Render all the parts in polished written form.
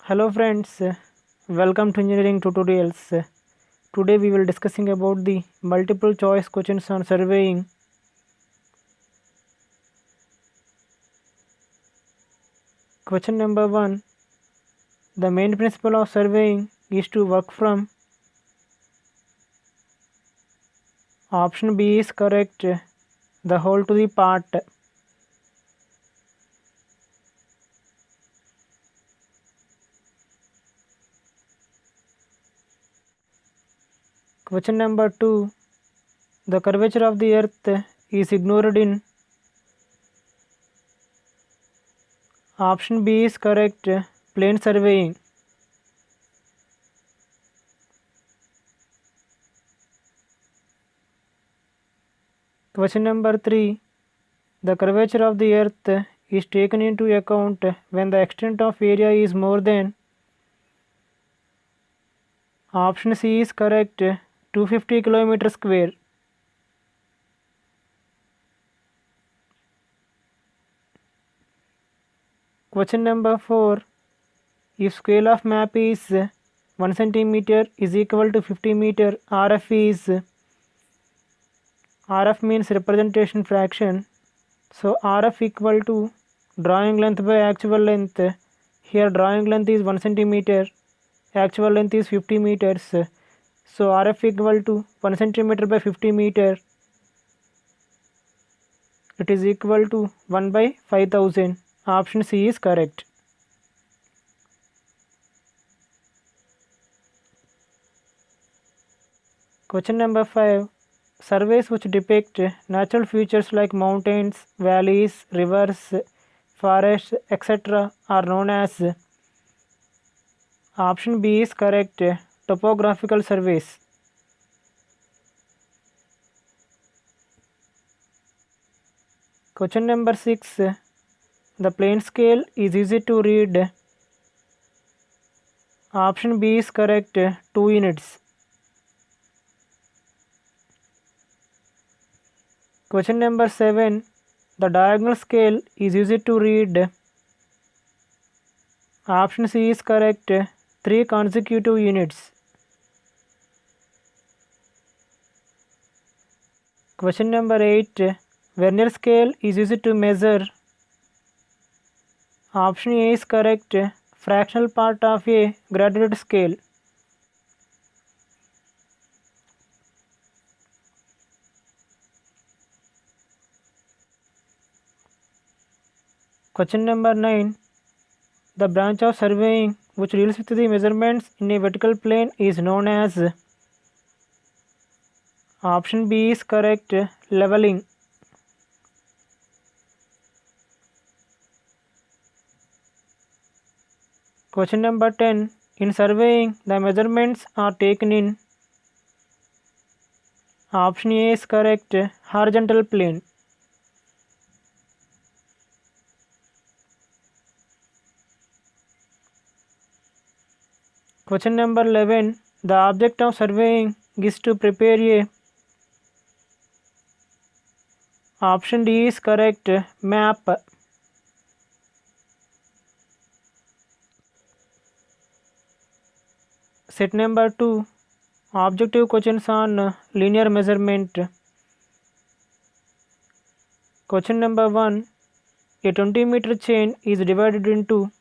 Hello friends, welcome to engineering tutorials. Today we will discussing about the multiple choice questions on surveying. Question number 1. The main principle of surveying is to work from. Option B is correct. The whole to the part. Question number 2. The curvature of the earth is ignored in. Option B is correct. Plane surveying. Question number 3. The curvature of the earth is taken into account when the extent of area is more than. Option C is correct. 250 km square. Question number 4. If scale of map is 1 centimeter is equal to 50 meter, RF means representation fraction. So RF equal to drawing length by actual length. Here drawing length is 1 centimeter, actual length is 50 meters. So RF equal to 1 centimeter by 50 meter. It is equal to 1 by 5000. Option C is correct. Question number 5. Surveys which depict natural features like mountains, valleys, rivers, forests, etc. are known as. Option B is correct. Topographical surveys. Question number 6. The plane scale is easy to read. Option B is correct. 2 units. Question number 7. The diagonal scale is easy to read. Option C is correct. 3 consecutive units. Question number 8. Vernier scale is used to measure. Option A is correct. Fractional part of a graduated scale. Question number 9. The branch of surveying which deals with the measurements in a vertical plane is known as. Option B is correct. Leveling. Question number 10. In surveying, the measurements are taken in. Option A is correct. Horizontal plane. Question number 11. The object of surveying is to prepare a. Option D is correct. Map. Set number 2. Objective questions on linear measurement. Question number 1. A 20-meter chain is divided into.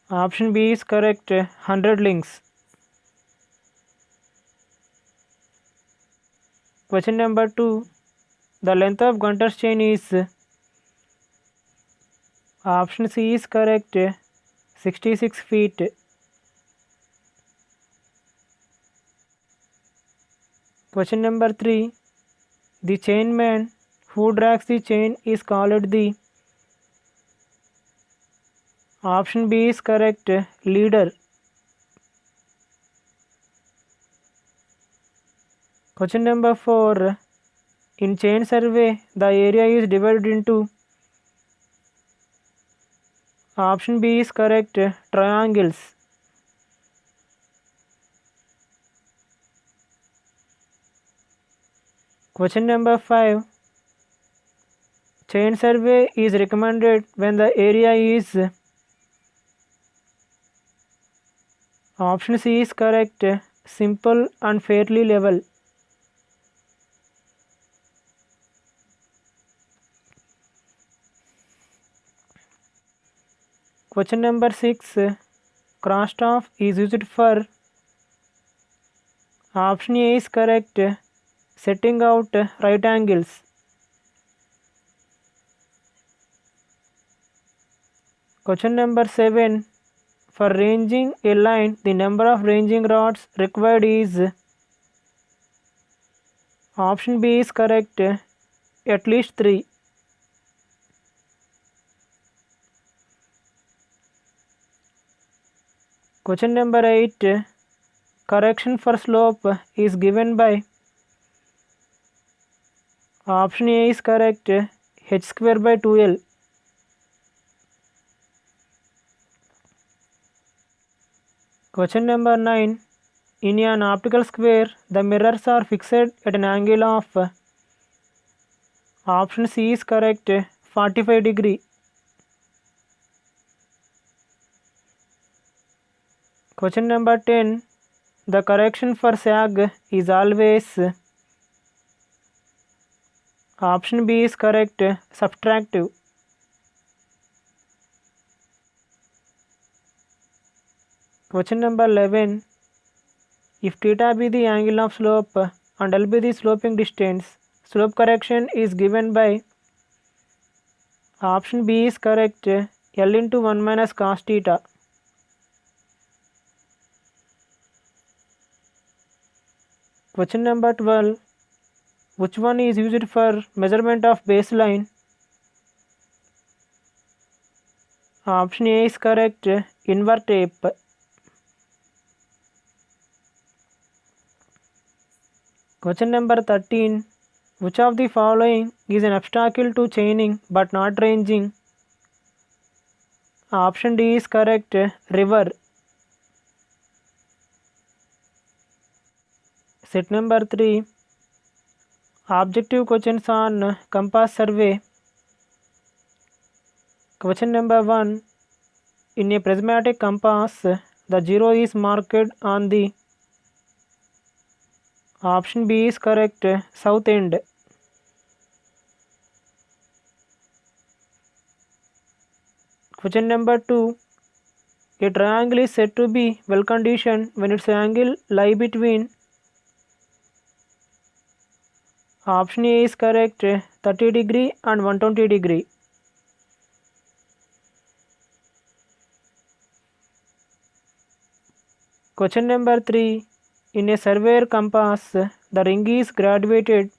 Option B is correct. 100 links. Question number 2. The length of Gunter's chain is. Option C is correct. 66 feet. Question number 3. The chainman who drags the chain is called the. Option B is correct. Leader. Question number 4. In chain survey, the area is divided into. Option B is correct. Triangles. Question number 5. Chain survey is recommended when the area is. Option C is correct. Simple and fairly level. Question number 6. Crosstalk is used for. Option A is correct. Setting out right angles. Question number 7. For ranging a line, the number of ranging rods required is. Option B is correct. At least 3. Question number 8. Correction for slope is given by. Option A is correct. H square by 2L. Question number 9. In an optical square, the mirrors are fixed at an angle of. Option C is correct. 45 degree. Question number 10. The correction for sag is always. Option B is correct. Subtractive. Question number 11. If theta be the angle of slope and L be the sloping distance, slope correction is given by. Option B is correct. L into 1 minus cos theta. Question number 12. Which one is used for measurement of baseline? Option A is correct. Invert tape. Question number 13. Which of the following is an obstacle to chaining but not ranging? Option D is correct. River. Set number 3. Objective questions on compass survey. Question number 1. In a prismatic compass, the zero is marked on the. Option B is correct. South end. Question number 2. A triangle is said to be well conditioned when its angle lie between. Option A is correct. 30 degree and 120 degree. Question number 3. In a surveyor compass, the ring is graduated.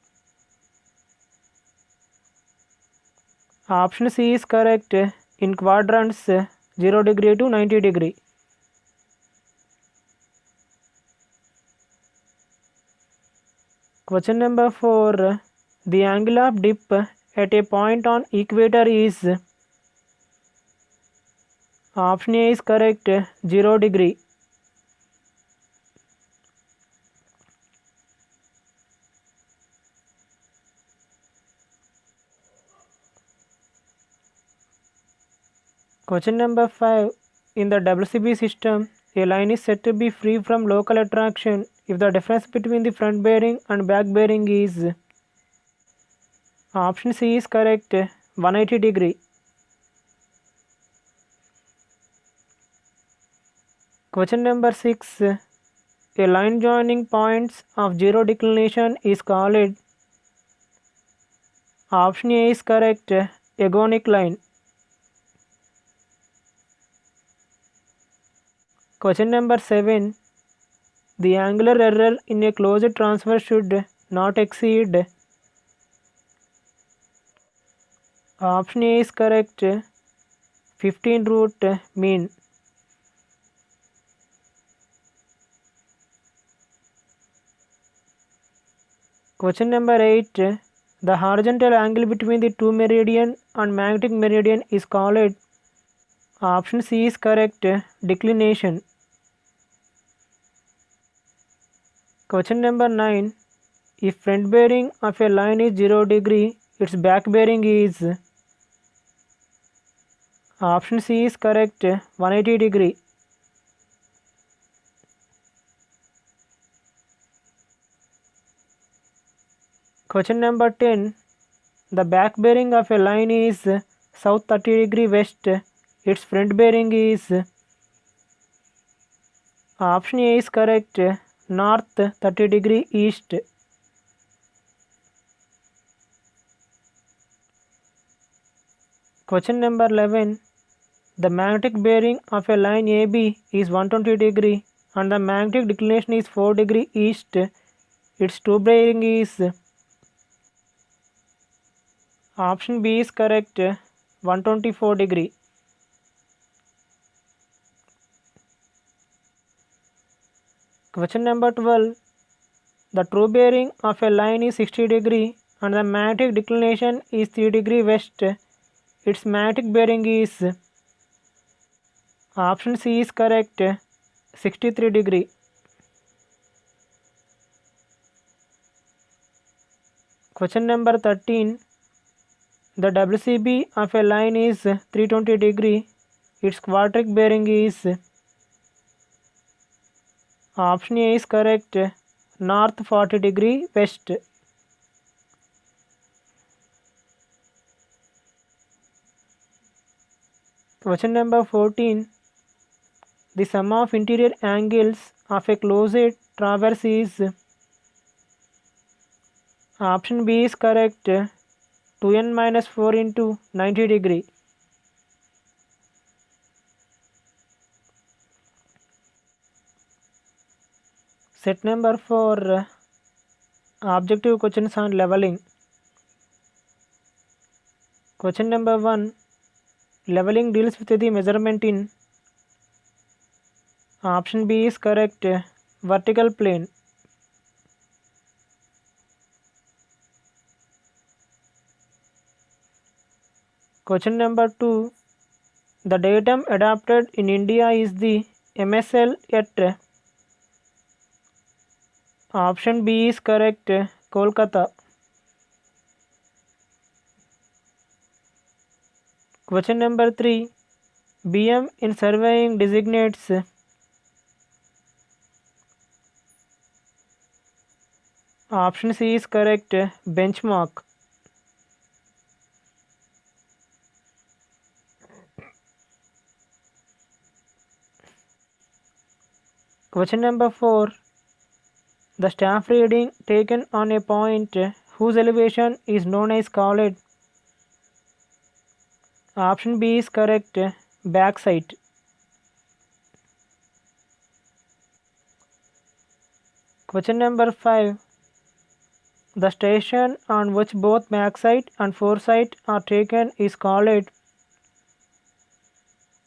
Option C is correct. In quadrants 0 degree to 90 degree. Question number 4. The angle of dip at a point on equator is. Option A is correct. 0 degree. Question number 5. In the WCB system, a line is said to be free from local attraction if the difference between the front bearing and back bearing is. Option C is correct. 180 degree. Question number 6. A line joining points of zero declination is called. Option A is correct. Agonic line. Question number 7. The angular error in a closed transfer should not exceed. Option A is correct. 15 root mean. Question number 8. The horizontal angle between the two meridian and magnetic meridian is called. Option C is correct. Declination. Question number 9. If front bearing of a line is 0 degree, its back bearing is. Option C is correct. 180 degree. Question number 10. The back bearing of a line is south 30 degree west. Its front bearing is option A is correct, north 30 degree east. Question number 11. The magnetic bearing of a line AB is 120 degree and the magnetic declination is 4 degree east. Its true bearing is option B is correct, 124 degree. Question number 12. The true bearing of a line is 60 degree and the magnetic declination is 3 degree west. Its magnetic bearing is option C is correct, 63 degree. Question number 13. The WCB of a line is 320 degree. Its quadratic bearing is option A is correct, north 40 degree west. Question number 14. The sum of interior angles of a closed traverse is option B is correct, 2n minus 4 into 90 degree. Set number 4. Objective questions on leveling. Question number 1. Leveling deals with the measurement in option B is correct, vertical plane. Question number 2. The datum adopted in India is the MSL at option B is correct, Kolkata. Question number 3. BM in surveying designates option C is correct, benchmark. Question number 4. The staff reading taken on a point whose elevation is known as called option B is correct, backside. Question number 5. The station on which both backside and foresight are taken is called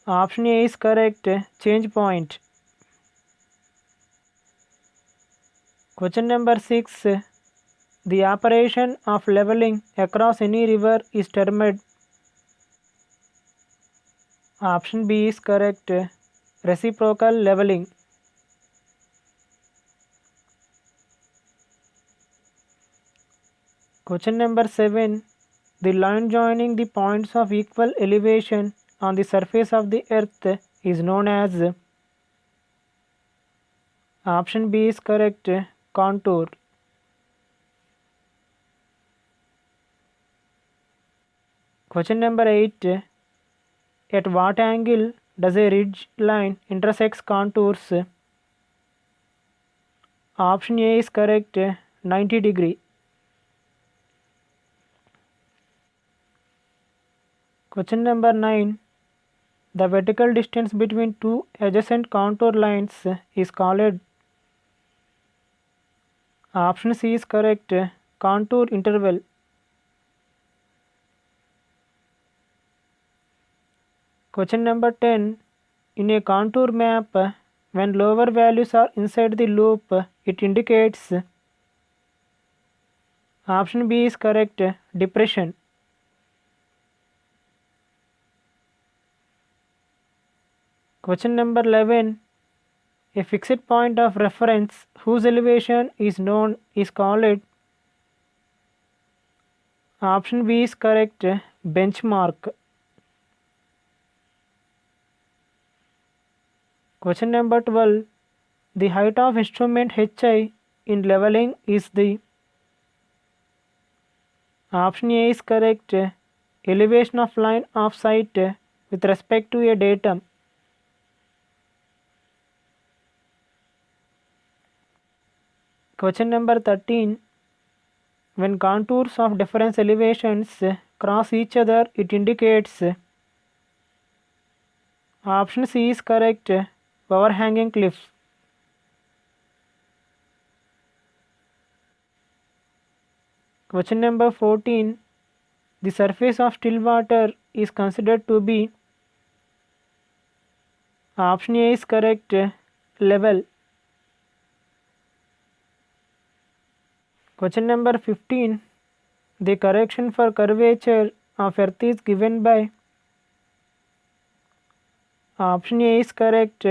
option A is correct, change point. Question number 6. The operation of leveling across any river is termed option B is correct, reciprocal leveling. Question number 7. The line joining the points of equal elevation on the surface of the earth is known as option B is correct, contour. Question number 8. At what angle does a ridge line intersects contours? Option A is correct, 90 degree. Question number 9. The vertical distance between two adjacent contour lines is called option C is correct, contour interval. Question number 10. In a contour map, when lower values are inside the loop, it indicates option B is correct, depression. Question number 11. A fixed point of reference whose elevation is known is called option B is correct, benchmark. Question number 12. The height of instrument HI in leveling is the Option A is correct. Elevation of line of sight with respect to a datum. Question number 13. When contours of different elevations cross each other, it indicates. Option C is correct. Overhanging cliff. Question number 14. The surface of still water is considered to be. Option A is correct. Level. Question number 15. The correction for curvature of Earth is given by. Option A is correct.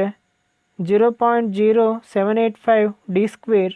0.0785 d square.